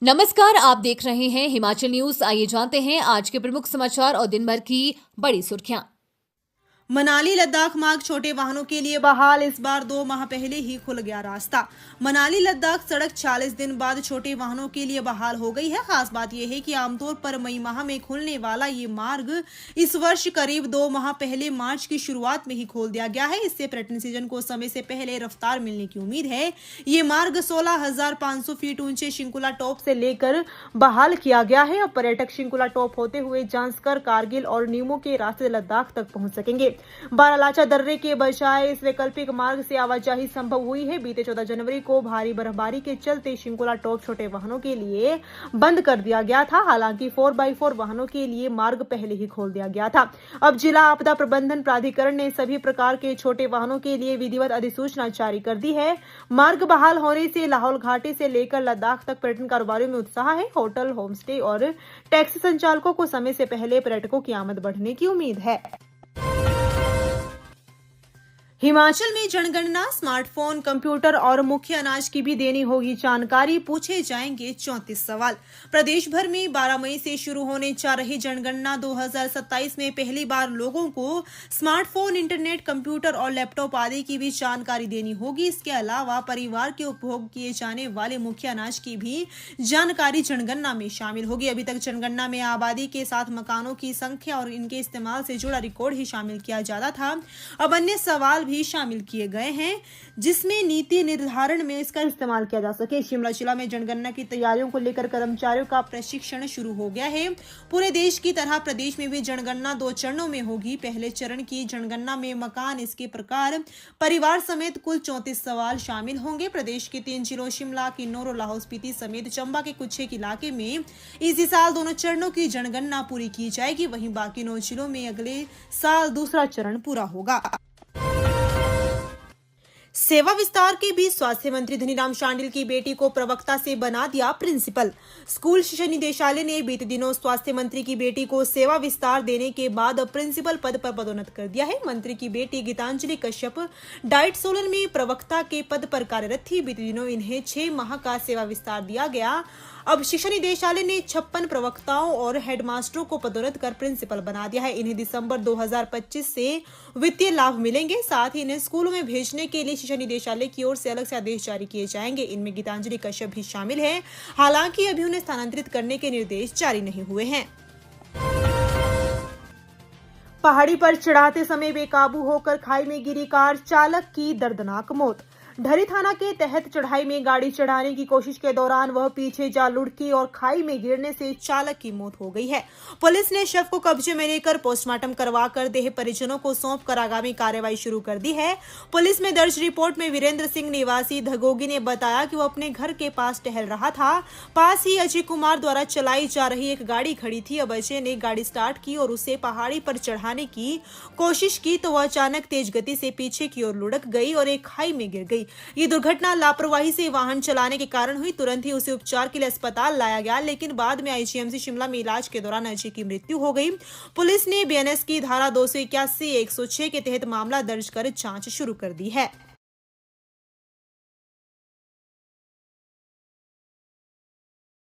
नमस्कार, आप देख रहे हैं हिमाचल न्यूज। आइए जानते हैं आज के प्रमुख समाचार और दिन भर की बड़ी सुर्खियां। मनाली लद्दाख मार्ग छोटे वाहनों के लिए बहाल। इस बार 2 माह पहले ही खुल गया रास्ता। मनाली लद्दाख सड़क 40 दिन बाद छोटे वाहनों के लिए बहाल हो गई है। खास बात यह है कि आमतौर पर मई माह में खुलने वाला ये मार्ग इस वर्ष करीब 2 माह पहले मार्च की शुरुआत में ही खोल दिया गया है। इससे पर्यटन सीजन को समय से पहले रफ्तार मिलने की उम्मीद है। ये मार्ग 16,500 फीट ऊंचे शिंकुला टॉप से लेकर बहाल किया गया है। अब पर्यटक शिंकुला टॉप होते हुए जांस्कर, कारगिल और नीमू के रास्ते लद्दाख तक पहुंच सकेंगे। बारालाचा दर्रे के बजाय इस वैकल्पिक मार्ग से आवाजाही संभव हुई है। बीते 14 जनवरी को भारी बर्फबारी के चलते शिंकुला टॉप छोटे वाहनों के लिए बंद कर दिया गया था। हालांकि 4x4 वाहनों के लिए मार्ग पहले ही खोल दिया गया था। अब जिला आपदा प्रबंधन प्राधिकरण ने सभी प्रकार के छोटे वाहनों के लिए विधिवत अधिसूचना जारी कर दी है। मार्ग बहाल होने से लाहौल घाटी से लेकर लद्दाख तक पर्यटन कारोबारियों में उत्साह है। होटल, होमस्टे और टैक्सी संचालकों को समय से पहले पर्यटकों की आमद बढ़ने की उम्मीद है। हिमाचल में जनगणना, स्मार्टफोन, कंप्यूटर और मुख्य अनाज की भी देनी होगी जानकारी। पूछे जाएंगे 34 सवाल। प्रदेश भर में 12 मई से शुरू होने जा रही जनगणना 2027 में पहली बार लोगों को स्मार्टफोन, इंटरनेट, कंप्यूटर और लैपटॉप आदि की भी जानकारी देनी होगी। इसके अलावा परिवार के उपभोग किए जाने वाले मुख्य अनाज की भी जानकारी जनगणना में शामिल होगी। अभी तक जनगणना में आबादी के साथ मकानों की संख्या और इनके इस्तेमाल से जुड़ा रिकॉर्ड ही शामिल किया जाता था। अब अन्य सवाल भी शामिल किए गए हैं जिसमें नीति निर्धारण में इसका इस्तेमाल किया जा सके। शिमला जिला में जनगणना की तैयारियों को लेकर कर्मचारियों का प्रशिक्षण शुरू हो गया है। पूरे देश की तरह प्रदेश में भी जनगणना 2 चरणों में होगी। पहले चरण की जनगणना में मकान, इसके प्रकार, परिवार समेत कुल 34 सवाल शामिल होंगे। प्रदेश के 3 जिलों शिमला, किन्नौर और लाहौल स्पीति समेत चंबा के कुछ एक इलाके में इसी साल दोनों चरणों की जनगणना पूरी की जाएगी। वहीं बाकी 9 जिलों में अगले साल दूसरा चरण पूरा होगा। सेवा विस्तार के बीच स्वास्थ्य मंत्री धनीराम शांडिल की बेटी को प्रवक्ता से बना दिया प्रिंसिपल। स्कूल शिक्षा निदेशालय ने बीते दिनों स्वास्थ्य मंत्री की बेटी को सेवा विस्तार देने के बाद प्रिंसिपल पद पर पदोन्नत कर दिया है। मंत्री की बेटी गीतांजलि कश्यप डाइट सोलन में प्रवक्ता के पद पर कार्यरत थी। बीते दिनों इन्हें 6 माह का सेवा विस्तार दिया गया। अब शिक्षा निदेशालय ने 56 प्रवक्ताओं और हेडमास्टरों को पदोन्नत कर प्रिंसिपल बना दिया है। इन्हें दिसंबर 2025 से वित्तीय लाभ मिलेंगे। साथ ही इन्हें स्कूलों में भेजने के लिए शिक्षा निदेशालय की ओर से अलग से आदेश जारी किए जाएंगे। इनमें गीतांजलि कश्यप भी शामिल है। हालांकि अभी उन्हें स्थानांतरित करने के निर्देश जारी नहीं हुए हैं। पहाड़ी पर चढ़ाते समय बेकाबू होकर खाई में गिरी कार, चालक की दर्दनाक मौत। ढरी थाना के तहत चढ़ाई में गाड़ी चढ़ाने की कोशिश के दौरान वह पीछे जा लुढ़की और खाई में गिरने से चालक की मौत हो गई है। पुलिस ने शव को कब्जे में लेकर पोस्टमार्टम करवाकर देह परिजनों को सौंपकर आगामी कार्रवाई शुरू कर दी है। पुलिस में दर्ज रिपोर्ट में वीरेंद्र सिंह निवासी धगोगी ने बताया कि वो अपने घर के पास टहल रहा था। पास ही अजय कुमार द्वारा चलाई जा रही एक गाड़ी खड़ी थी। अब अजय ने गाड़ी स्टार्ट की और उसे पहाड़ी पर चढ़ाने की कोशिश की तो वह अचानक तेज गति से पीछे की ओर लुढ़क गई और एक खाई में गिर गई। ये दुर्घटना लापरवाही से वाहन चलाने के कारण हुई। तुरंत ही उसे उपचार के लिए अस्पताल लाया गया, लेकिन बाद में आईजीएमसी शिमला में इलाज के दौरान अजय की मृत्यु हो गई। पुलिस ने बीएनएस की धारा 281, 106 के तहत मामला दर्ज कर जांच शुरू कर दी है।